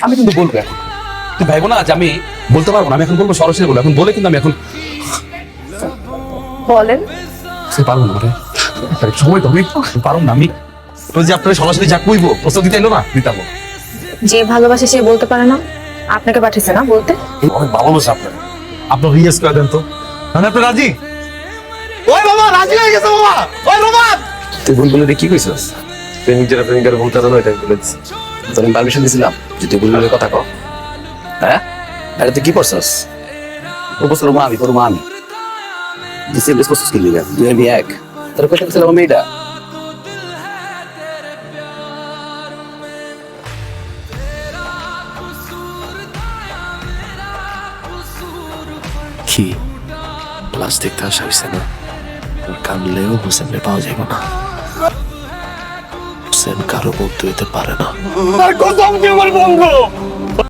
আমি কিন্তু বলবো এখন। তুই ভাইবো না যে আমি বলতে পারবো না, আমি এখন বলবো, সরাসরি বলবো। এখন বলে কিন্তু আমি এখন বলেন। পারবো না মানে সময় তো আমি পারবো না। আমি ওই যে আপনার সরাসরি যা কইবো প্রস্তাব দিতে এলো না, দিতাম। যে ভালোবাসে সে বলতে পারে না, আপনাকে পাঠিয়েছে না বলতে। অনেক ভালোবাসা আপনার। আপনার রিয়েস করে দেন তো, মানে আপনি রাজি? ওই বাবা রাজি হয়ে গেছে বাবা। ওই বাবা তুই বুলবুলের কি কইছস? প্রেমিক যারা প্রেমিকার বলতে না এটা বলেছিস। তোর পারমিশন দিছিলাম যে তুই বুলবুলের কথা কও। হ্যাঁ আরে তুই কি করছস? ও বছর মা আমি, তোর মা আমি। ডিসেম্বর করছস কি লিগা? দুই আমি এক। তোর কথা ছিল আমার মেয়েটা। কি প্লাস্টিক তো আসা হয়েছে না, কানলেও হোসেনরে পাওয়া যাবে না। হোসেন কারো বন্ধু হইতে পারে না। আর কসম কি আমার বন্ধু